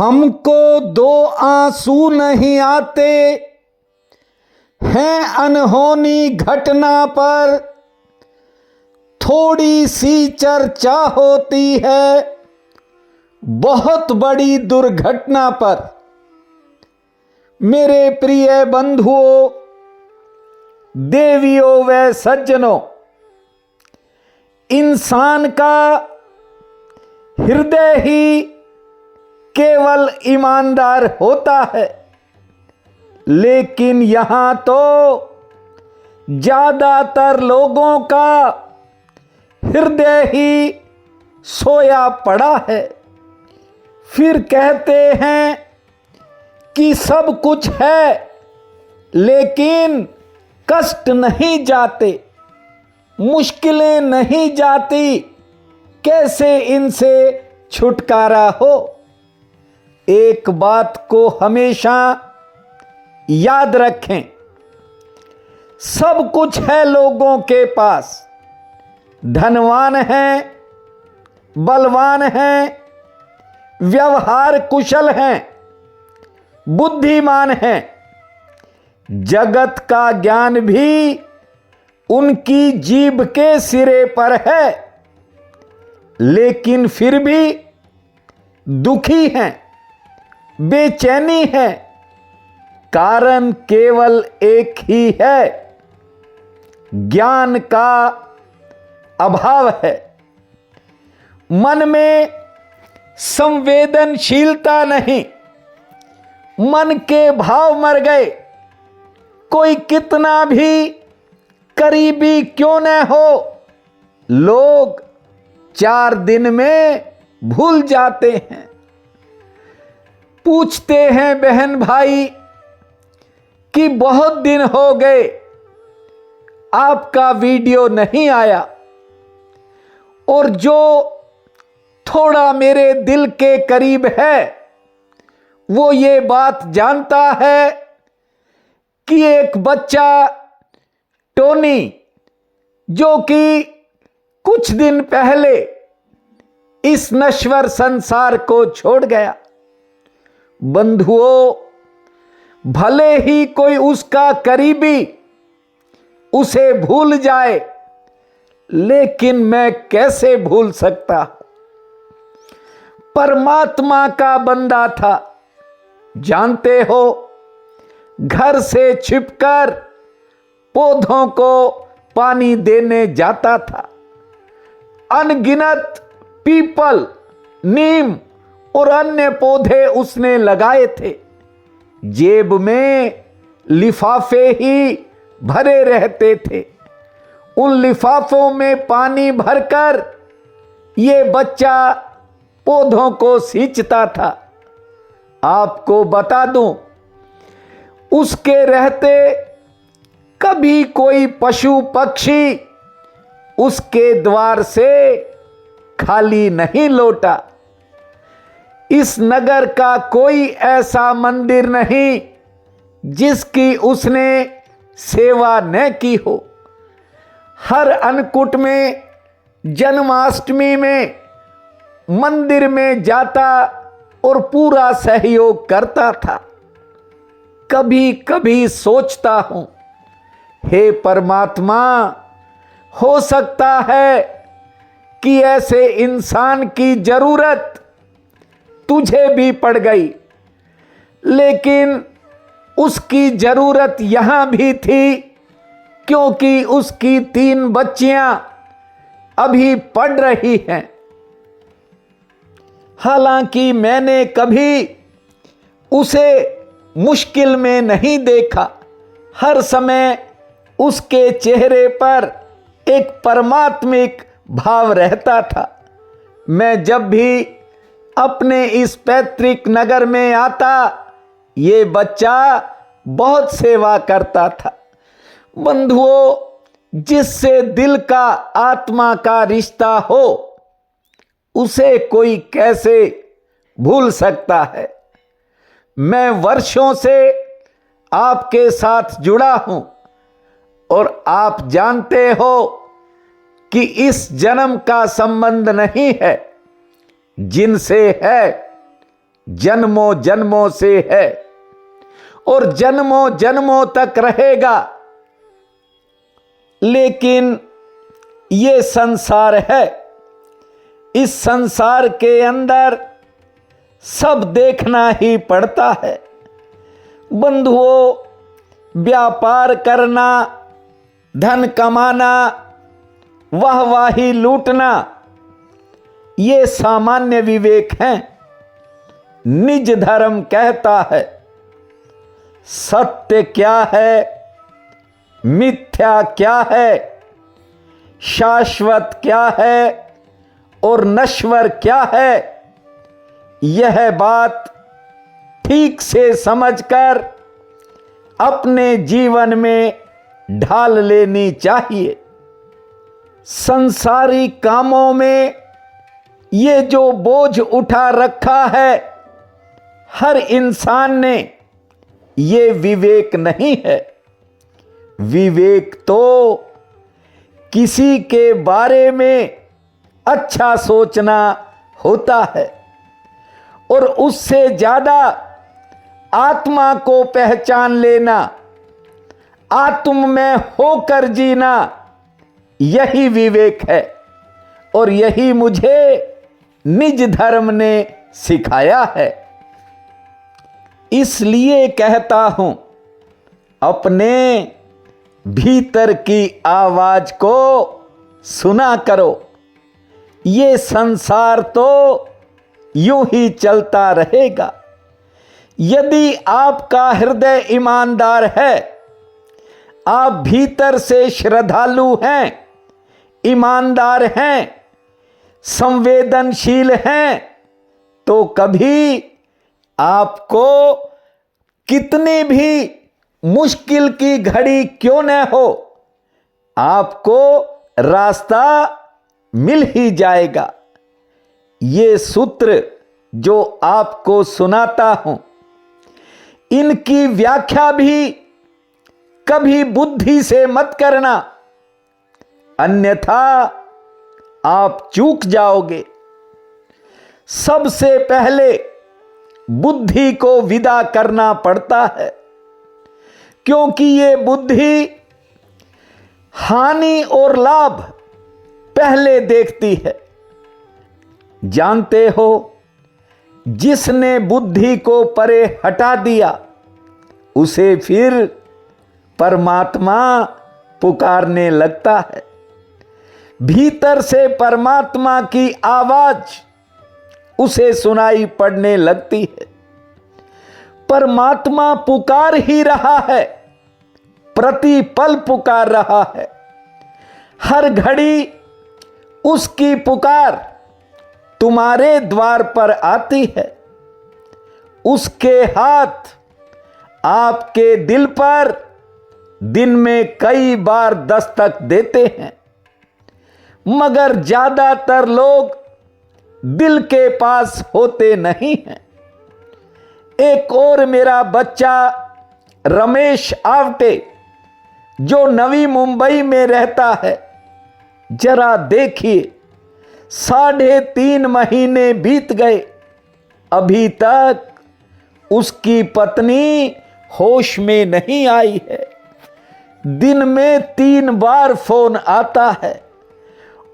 हमको दो आंसू नहीं आते हैं अनहोनी घटना पर, थोड़ी सी चर्चा होती है बहुत बड़ी दुर्घटना पर। मेरे प्रिय बंधुओं, देवियों व सज्जनों, इंसान का हृदय ही केवल ईमानदार होता है, लेकिन यहां तो ज्यादातर लोगों का हृदय ही सोया पड़ा है। फिर कहते हैं कि सब कुछ है, लेकिन कष्ट नहीं जाते, मुश्किलें नहीं जाती, कैसे इनसे छुटकारा हो। एक बात को हमेशा याद रखें, सब कुछ है लोगों के पास, धनवान हैं, बलवान हैं, व्यवहार कुशल हैं, बुद्धिमान हैं, जगत का ज्ञान भी उनकी जीभ के सिरे पर है, लेकिन फिर भी दुखी हैं, बेचैनी है। कारण केवल एक ही है, ज्ञान का अभाव है। मन में संवेदनशीलता नहीं, मन के भाव मर गए। कोई कितना भी करीबी क्यों न हो, लोग 4 दिन में भूल जाते हैं। पूछते हैं बहन भाई कि बहुत दिन हो गए आपका वीडियो नहीं आया, और जो थोड़ा मेरे दिल के करीब है वो ये बात जानता है कि एक बच्चा टोनी, जो कि कुछ दिन पहले इस नश्वर संसार को छोड़ गया। बंधुओं, भले ही कोई उसका करीबी उसे भूल जाए, लेकिन मैं कैसे भूल सकता। परमात्मा का बंदा था, जानते हो, घर से छिपकर पौधों को पानी देने जाता था। अनगिनत पीपल, नीम और अन्य पौधे उसने लगाए थे। जेब में लिफाफे ही भरे रहते थे। उन लिफाफों में पानी भरकर ये बच्चा पौधों को सींचता था। आपको बता दूं, उसके रहते कभी कोई पशु पक्षी उसके द्वार से खाली नहीं लौटा। इस नगर का कोई ऐसा मंदिर नहीं जिसकी उसने सेवा न की हो। हर अन्नकूट में, जन्माष्टमी में मंदिर में जाता और पूरा सहयोग करता था। कभी कभी सोचता हूं, हे परमात्मा, हो सकता है कि ऐसे इंसान की जरूरत तुझे भी पड़ गई, लेकिन उसकी जरूरत यहां भी थी, क्योंकि उसकी 3 बच्चियां अभी पढ़ रही हैं। हालांकि मैंने कभी उसे मुश्किल में नहीं देखा। हर समय उसके चेहरे पर एक परमात्मिक भाव रहता था। मैं जब भी अपने इस पैतृक नगर में आता, ये बच्चा बहुत सेवा करता था। बंधुओं, जिससे दिल का, आत्मा का रिश्ता हो, उसे कोई कैसे भूल सकता है। मैं वर्षों से आपके साथ जुड़ा हूं, और आप जानते हो कि इस जन्म का संबंध नहीं है, जिनसे है जन्मों जन्मों से है और जन्मों जन्मों तक रहेगा। लेकिन ये संसार है, इस संसार के अंदर सब देखना ही पड़ता है। बंधुओं, व्यापार करना, धन कमाना, वाहवाही लूटना, ये सामान्य विवेक हैं। निज धर्म कहता है सत्य क्या है, मिथ्या क्या है, शाश्वत क्या है और नश्वर क्या है। यह बात ठीक से समझकर अपने जीवन में ढाल लेनी चाहिए। संसारी कामों में ये जो बोझ उठा रखा है हर इंसान ने, ये विवेक नहीं है। विवेक तो किसी के बारे में अच्छा सोचना होता है और उससे ज्यादा आत्मा को पहचान लेना, आत्म में होकर जीना, यही विवेक है। और यही मुझे निज धर्म ने सिखाया है। इसलिए कहता हूं, अपने भीतर की आवाज को सुना करो। ये संसार तो यूं ही चलता रहेगा। यदि आपका हृदय ईमानदार है, आप भीतर से श्रद्धालु हैं, ईमानदार हैं, संवेदनशील हैं, तो कभी आपको कितनी भी मुश्किल की घड़ी क्यों न हो, आपको रास्ता मिल ही जाएगा। ये सूत्र जो आपको सुनाता हूं, इनकी व्याख्या भी कभी बुद्धि से मत करना, अन्यथा आप चूक जाओगे। सबसे पहले बुद्धि को विदा करना पड़ता है, क्योंकि ये बुद्धि हानि और लाभ पहले देखती है। जानते हो, जिसने बुद्धि को परे हटा दिया उसे फिर परमात्मा पुकारने लगता है। भीतर से परमात्मा की आवाज उसे सुनाई पड़ने लगती है। परमात्मा पुकार ही रहा है, प्रतिपल पुकार रहा है। हर घड़ी उसकी पुकार तुम्हारे द्वार पर आती है। उसके हाथ आपके दिल पर दिन में कई बार दस्तक देते हैं, मगर ज्यादातर लोग दिल के पास होते नहीं हैं। एक और मेरा बच्चा रमेश आवटे, जो नवी मुंबई में रहता है, जरा देखिए 3.5 महीने बीत गए, अभी तक उसकी पत्नी होश में नहीं आई है। दिन में 3 बार फोन आता है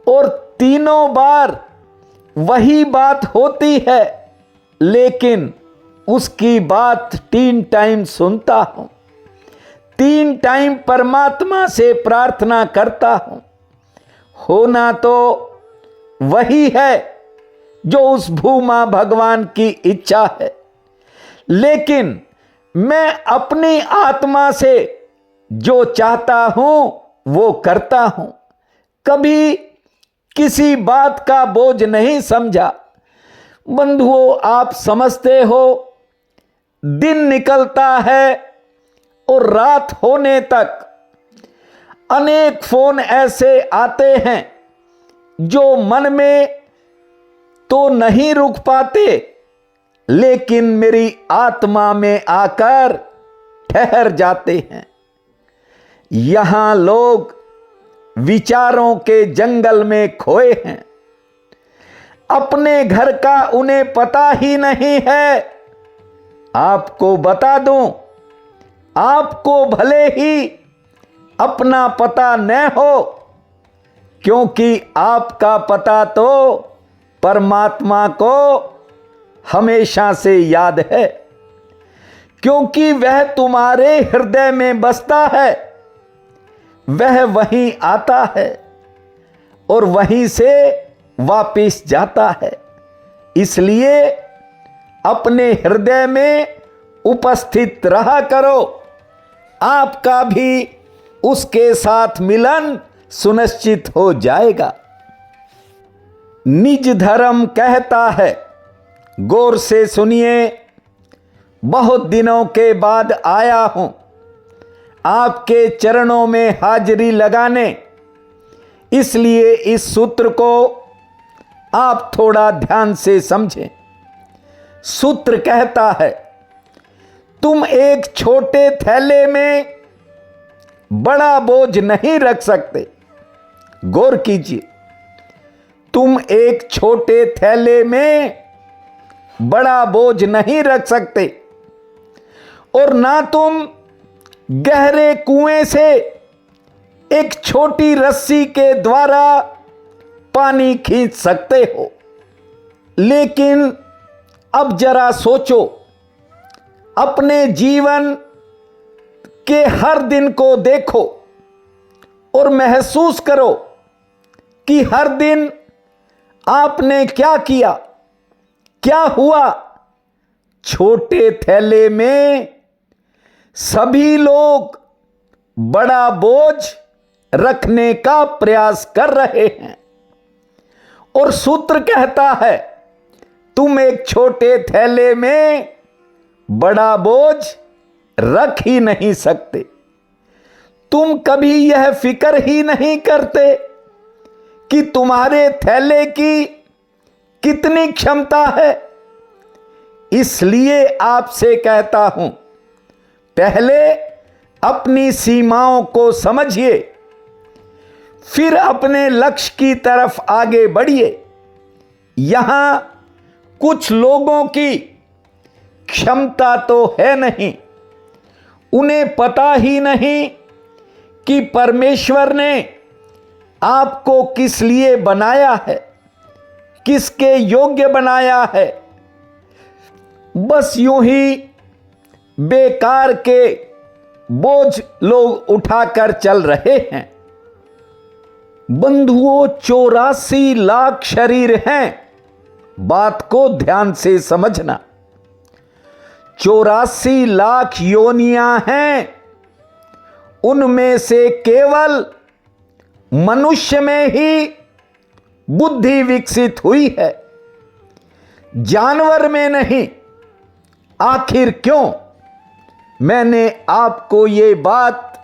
और तीनों बार वही बात होती है, लेकिन उसकी बात 3 टाइम सुनता हूं, 3 टाइम परमात्मा से प्रार्थना करता हूं। होना तो वही है जो उस भूमा भगवान की इच्छा है, लेकिन मैं अपनी आत्मा से जो चाहता हूं वो करता हूं। कभी किसी बात का बोझ नहीं समझा। बंधुओं, आप समझते हो, दिन निकलता है और रात होने तक अनेक फोन ऐसे आते हैं जो मन में तो नहीं रुक पाते, लेकिन मेरी आत्मा में आकर ठहर जाते हैं। यहां लोग विचारों के जंगल में खोए हैं। अपने घर का उन्हें पता ही नहीं है। आपको बता दूं, आपको भले ही अपना पता न हो, क्योंकि आपका पता तो परमात्मा को हमेशा से याद है, क्योंकि वह तुम्हारे हृदय में बसता है। वह वहीं आता है और वहीं से वापिस जाता है। इसलिए अपने हृदय में उपस्थित रहा करो, आपका भी उसके साथ मिलन सुनिश्चित हो जाएगा। निज धर्म कहता है, गौर से सुनिए, बहुत दिनों के बाद आया हूं आपके चरणों में हाजिरी लगाने, इसलिए इस सूत्र को आप थोड़ा ध्यान से समझें। सूत्र कहता है, तुम एक छोटे थैले में बड़ा बोझ नहीं रख सकते। गौर कीजिए, तुम एक छोटे थैले में बड़ा बोझ नहीं रख सकते, और ना तुम गहरे कुएं से एक छोटी रस्सी के द्वारा पानी खींच सकते हो। लेकिन अब जरा सोचो, अपने जीवन के हर दिन को देखो और महसूस करो कि हर दिन आपने क्या किया, क्या हुआ। छोटे थैले में सभी लोग बड़ा बोझ रखने का प्रयास कर रहे हैं, और सूत्र कहता है, तुम एक छोटे थैले में बड़ा बोझ रख ही नहीं सकते। तुम कभी यह फिक्र ही नहीं करते कि तुम्हारे थैले की कितनी क्षमता है। इसलिए आपसे कहता हूं, पहले अपनी सीमाओं को समझिए, फिर अपने लक्ष्य की तरफ आगे बढ़िए। यहां कुछ लोगों की क्षमता तो है नहीं, उन्हें पता ही नहीं कि परमेश्वर ने आपको किस लिए बनाया है, किसके योग्य बनाया है। बस यूं ही बेकार के बोझ लोग उठाकर चल रहे हैं। बंधुओं, 84 लाख शरीर हैं, बात को ध्यान से समझना। 84 लाख योनियां हैं, उनमें से केवल मनुष्य में ही बुद्धि विकसित हुई है, जानवर में नहीं। आखिर क्यों? मैंने आपको ये बात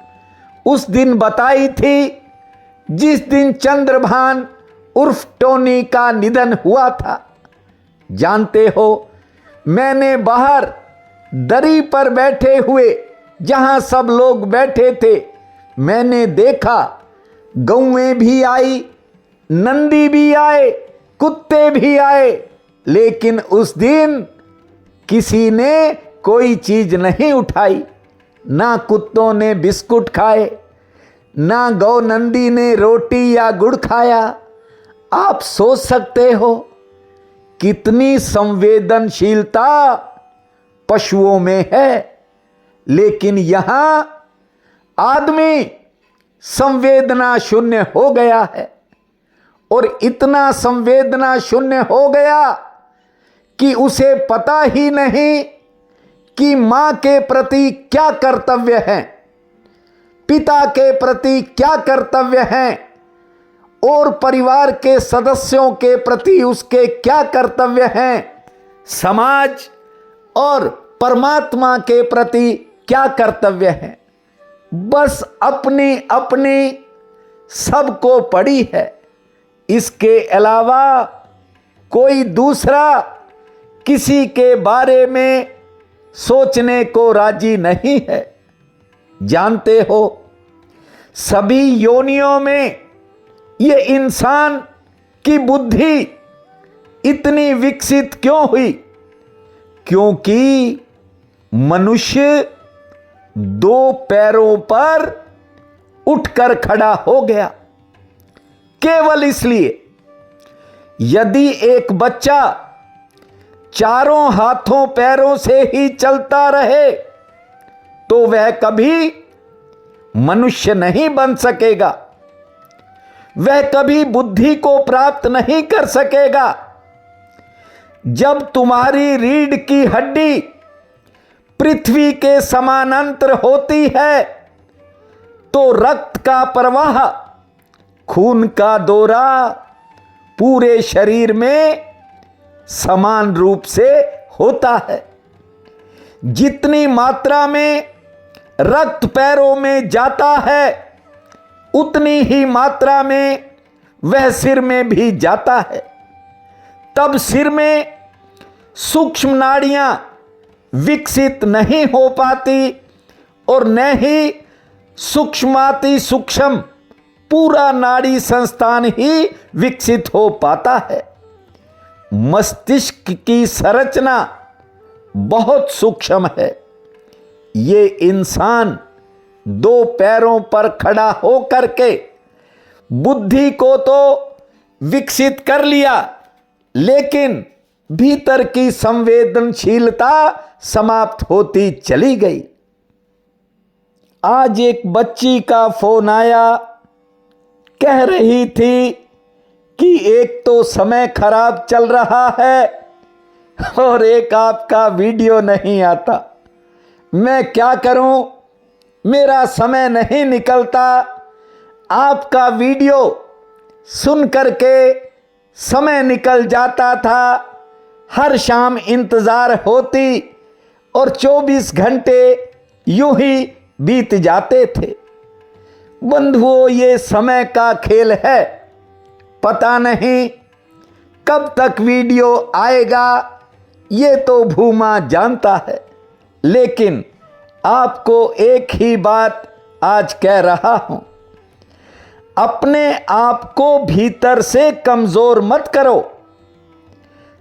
उस दिन बताई थी जिस दिन चंद्रभान उर्फ टोनी का निधन हुआ था। जानते हो, मैंने बाहर दरी पर बैठे हुए जहां सब लोग बैठे थे, मैंने देखा गौएं भी आई, नंदी भी आए, कुत्ते भी आए, लेकिन उस दिन किसी ने कोई चीज नहीं उठाई। ना कुत्तों ने बिस्कुट खाए, ना गौ नंदी ने रोटी या गुड़ खाया। आप सोच सकते हो कितनी संवेदनशीलता पशुओं में है, लेकिन यहां आदमी संवेदना शून्य हो गया है, और इतना संवेदना शून्य हो गया कि उसे पता ही नहीं कि मां के प्रति क्या कर्तव्य है, पिता के प्रति क्या कर्तव्य हैं, और परिवार के सदस्यों के प्रति उसके क्या कर्तव्य हैं, समाज और परमात्मा के प्रति क्या कर्तव्य है। बस अपनी अपनी सबको पड़ी है, इसके अलावा कोई दूसरा किसी के बारे में सोचने को राजी नहीं है। जानते हो, सभी योनियों में ये इंसान की बुद्धि इतनी विकसित क्यों हुई? क्योंकि मनुष्य दो पैरों पर उठकर खड़ा हो गया। केवल इसलिए, यदि एक बच्चा चारों हाथों पैरों से ही चलता रहे तो वह कभी मनुष्य नहीं बन सकेगा, वह कभी बुद्धि को प्राप्त नहीं कर सकेगा। जब तुम्हारी रीढ़ की हड्डी पृथ्वी के समानांतर होती है तो रक्त का प्रवाह, खून का दौरा पूरे शरीर में समान रूप से होता है। जितनी मात्रा में रक्त पैरों में जाता है उतनी ही मात्रा में वह सिर में भी जाता है। तब सिर में सूक्ष्म नाड़ियां विकसित नहीं हो पाती और न ही सूक्ष्माति सूक्ष्म पूरा नाड़ी संस्थान ही विकसित हो पाता है। मस्तिष्क की संरचना बहुत सूक्ष्म है। ये इंसान दो पैरों पर खड़ा हो करके बुद्धि को तो विकसित कर लिया, लेकिन भीतर की संवेदनशीलता समाप्त होती चली गई। आज एक बच्ची का फोन आया, कह रही थी कि एक तो समय खराब चल रहा है और एक आपका वीडियो नहीं आता। मैं क्या करूं, मेरा समय नहीं निकलता। आपका वीडियो सुन करके समय निकल जाता था, हर शाम इंतजार होती और 24 घंटे यूं ही बीत जाते थे। बंधुओं, ये समय का खेल है, पता नहीं कब तक वीडियो आएगा, ये तो भूमा जानता है। लेकिन आपको एक ही बात आज कह रहा हूं, अपने आप को भीतर से कमजोर मत करो।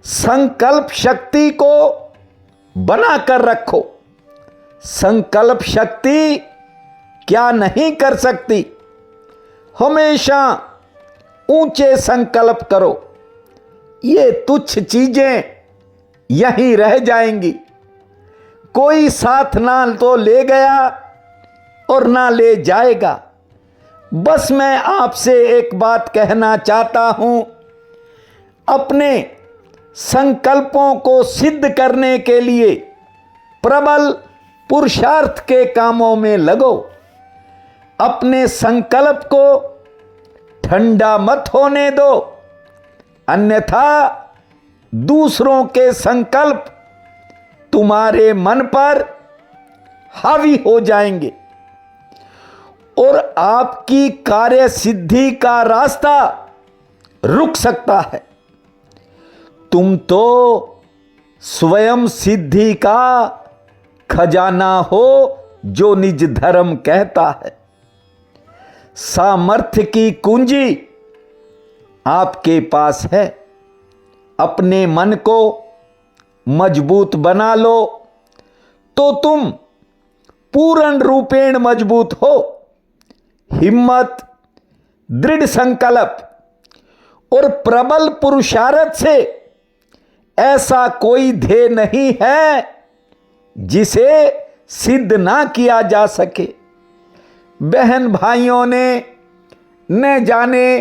संकल्प शक्ति को बनाकर रखो। संकल्प शक्ति क्या नहीं कर सकती? हमेशा ऊंचे संकल्प करो। ये तुच्छ चीजें यहीं रह जाएंगी। कोई साथ ना तो ले गया और ना ले जाएगा। बस मैं आपसे एक बात कहना चाहता हूं, अपने संकल्पों को सिद्ध करने के लिए प्रबल पुरुषार्थ के कामों में लगो। अपने संकल्प को ठंडा मत होने दो, अन्यथा दूसरों के संकल्प तुम्हारे मन पर हावी हो जाएंगे और आपकी कार्य सिद्धि का रास्ता रुक सकता है। तुम तो स्वयं सिद्धि का खजाना हो जो निज धर्म कहता है। सामर्थ्य की कुंजी आपके पास है। अपने मन को मजबूत बना लो तो तुम पूर्ण रूपेण मजबूत हो। हिम्मत, दृढ़ संकल्प और प्रबल पुरुषार्थ से ऐसा कोई ध्येय नहीं है जिसे सिद्ध ना किया जा सके। बहन भाइयों ने न जाने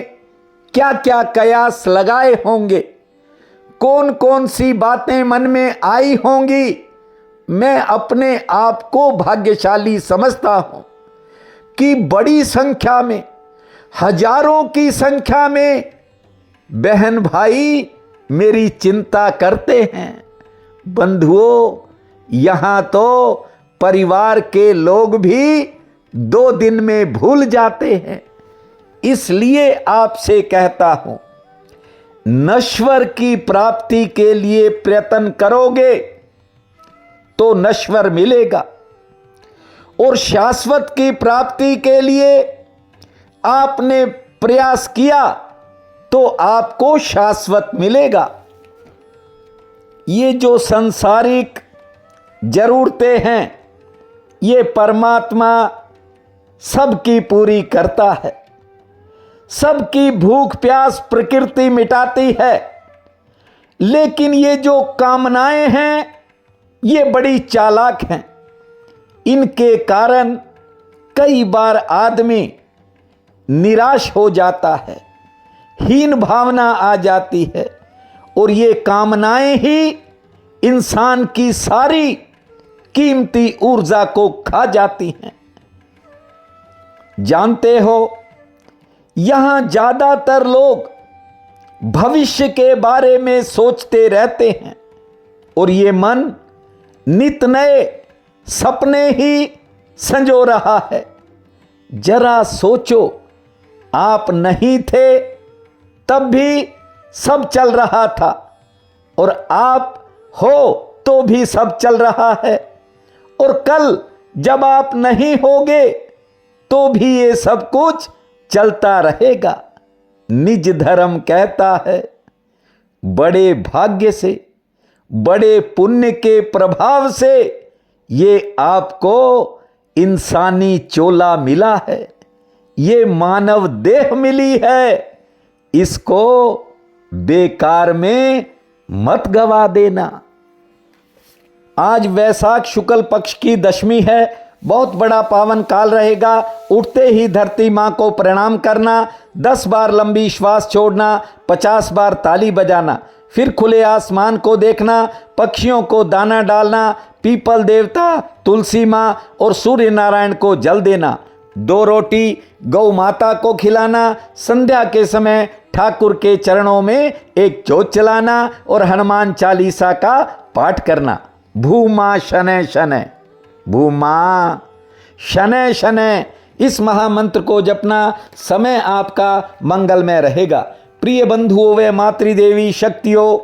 क्या क्या कयास लगाए होंगे, कौन कौन सी बातें मन में आई होंगी। मैं अपने आप को भाग्यशाली समझता हूं कि बड़ी संख्या में, हजारों की संख्या में बहन भाई मेरी चिंता करते हैं। बंधुओं, यहां तो परिवार के लोग भी 2 दिन में भूल जाते हैं। इसलिए आपसे कहता हूं, नश्वर की प्राप्ति के लिए प्रयत्न करोगे तो नश्वर मिलेगा और शाश्वत की प्राप्ति के लिए आपने प्रयास किया तो आपको शाश्वत मिलेगा। ये जो सांसारिक जरूरतें हैं ये परमात्मा सबकी पूरी करता है। सबकी भूख प्यास प्रकृति मिटाती है, लेकिन ये जो कामनाएं हैं ये बड़ी चालाक हैं। इनके कारण कई बार आदमी निराश हो जाता है, हीन भावना आ जाती है, और ये कामनाएं ही इंसान की सारी कीमती ऊर्जा को खा जाती हैं। जानते हो, यहां ज्यादातर लोग भविष्य के बारे में सोचते रहते हैं और ये मन नित नए सपने ही संजो रहा है। जरा सोचो, आप नहीं थे तब भी सब चल रहा था, और आप हो तो भी सब चल रहा है, और कल जब आप नहीं होगे तो भी ये सब कुछ चलता रहेगा। निज धर्म कहता है, बड़े भाग्य से, बड़े पुण्य के प्रभाव से ये आपको इंसानी चोला मिला है, ये मानव देह मिली है, इसको बेकार में मत गवा देना। आज वैशाख शुक्ल पक्ष की दशमी है, बहुत बड़ा पावन काल रहेगा। उठते ही धरती मां को प्रणाम करना, 10 बार लंबी श्वास छोड़ना, 50 बार ताली बजाना, फिर खुले आसमान को देखना, पक्षियों को दाना डालना, पीपल देवता, तुलसी मां और सूर्य नारायण को जल देना, 2 रोटी गौ माता को खिलाना, संध्या के समय ठाकुर के चरणों में एक जोत जलाना और हनुमान चालीसा का पाठ करना। भूमा शनै शनै, भूमा शनै शनै, इस महामंत्र को जपना, समय आपका मंगलमय रहेगा। प्रिय बंधुओं व मातृदेवी शक्तियों,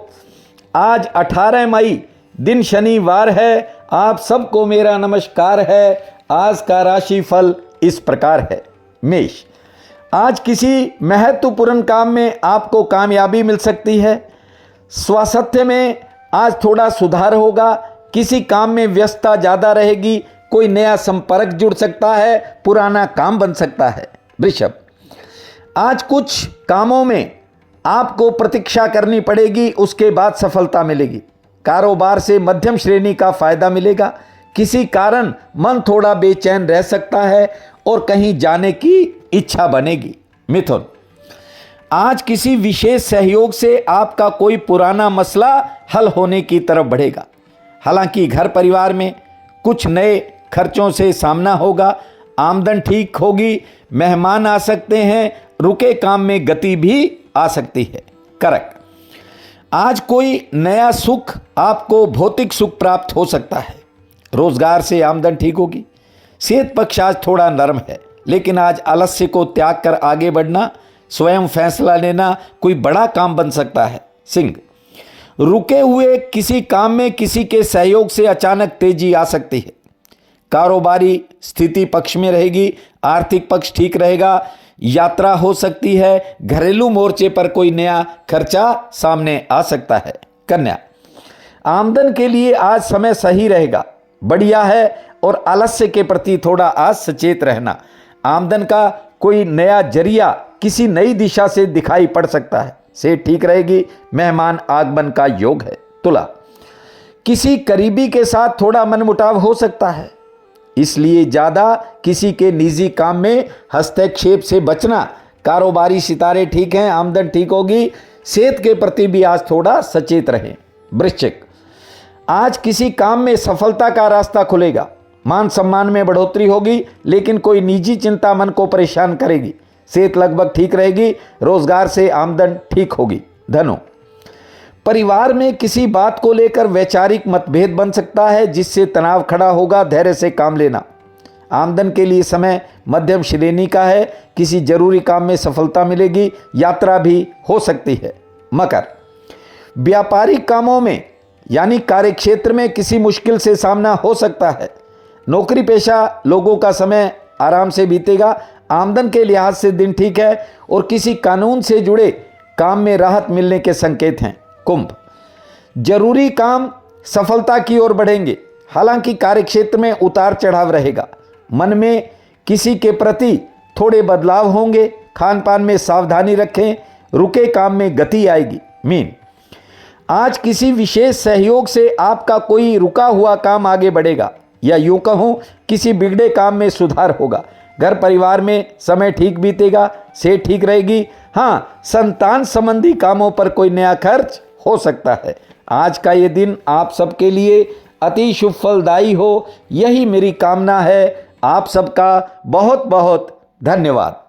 आज 18 मई दिन शनिवार है। आप सबको मेरा नमस्कार है। आज का राशि फल इस प्रकार है। मेष, आज किसी महत्वपूर्ण काम में आपको कामयाबी मिल सकती है। स्वास्थ्य में आज थोड़ा सुधार होगा। किसी काम में व्यस्तता ज़्यादा रहेगी। कोई नया संपर्क जुड़ सकता है, पुराना काम बन सकता है। वृषभ, आज कुछ कामों में आपको प्रतीक्षा करनी पड़ेगी, उसके बाद सफलता मिलेगी। कारोबार से मध्यम श्रेणी का फायदा मिलेगा। किसी कारण मन थोड़ा बेचैन रह सकता है और कहीं जाने की इच्छा बनेगी। मिथुन, आज किसी विशेष सहयोग से आपका कोई पुराना मसला हल होने की तरफ बढ़ेगा। हालांकि घर परिवार में कुछ नए खर्चों से सामना होगा। आमदन ठीक होगी। मेहमान आ सकते हैं। रुके काम में गति भी आ सकती है। कर्क, आज कोई नया सुख, आपको भौतिक सुख प्राप्त हो सकता है। रोजगार से आमदन ठीक होगी। सेहत पक्ष आज थोड़ा नरम है, लेकिन आज आलस्य को त्याग कर आगे बढ़ना, स्वयं फैसला लेना, कोई बड़ा काम बन सकता है। सिंह, रुके हुए किसी काम में किसी के सहयोग से अचानक तेजी आ सकती है। कारोबारी स्थिति पक्ष में रहेगी। आर्थिक पक्ष ठीक रहेगा। यात्रा हो सकती है। घरेलू मोर्चे पर कोई नया खर्चा सामने आ सकता है। कन्या, आमदन के लिए आज समय सही रहेगा, बढ़िया है, और आलस्य के प्रति थोड़ा आज सचेत रहना। आमदन का कोई नया जरिया किसी नई दिशा से दिखाई पड़ सकता है। सेहत ठीक रहेगी। मेहमान आगमन का योग है। तुला, किसी करीबी के साथ थोड़ा मनमुटाव हो सकता है, इसलिए ज़्यादा किसी के निजी काम में हस्तक्षेप से बचना। कारोबारी सितारे ठीक हैं। आमदन ठीक होगी। सेहत के प्रति भी आज थोड़ा सचेत रहें। वृश्चिक, आज किसी काम में सफलता का रास्ता खुलेगा। मान सम्मान में बढ़ोतरी होगी, लेकिन कोई निजी चिंता मन को परेशान करेगी। सेहत लगभग ठीक रहेगी। रोजगार से आमदन ठीक होगी। धनु, परिवार में किसी बात को लेकर वैचारिक मतभेद बन सकता है, जिससे तनाव खड़ा होगा। धैर्य से काम लेना। आमदन के लिए समय मध्यम श्रेणी का है। किसी जरूरी काम में सफलता मिलेगी। यात्रा भी हो सकती है। मकर, व्यापारिक कामों में यानी कार्यक्षेत्र में किसी मुश्किल से सामना हो सकता है। नौकरी पेशा लोगों का समय आराम से बीतेगा। आमदन के लिहाज से दिन ठीक है, और किसी कानून से जुड़े काम में राहत मिलने के संकेत हैं। कुंभ, जरूरी काम सफलता की ओर बढ़ेंगे। हालांकि कार्यक्षेत्र में उतार चढ़ाव रहेगा। मन में किसी के प्रति थोड़े बदलाव होंगे। खान पान में सावधानी रखें। रुके काम में गति आएगी। मीन, आज किसी विशेष सहयोग से आपका कोई रुका हुआ काम आगे बढ़ेगा, या यूं कहूं किसी बिगड़े काम में सुधार होगा। घर परिवार में समय ठीक बीतेगा, सेहत ठीक रहेगी। हाँ, संतान संबंधी कामों पर कोई नया खर्च हो सकता है। आज का ये दिन आप सबके लिए अति शुभ फलदायी हो, यही मेरी कामना है। आप सबका बहुत बहुत धन्यवाद।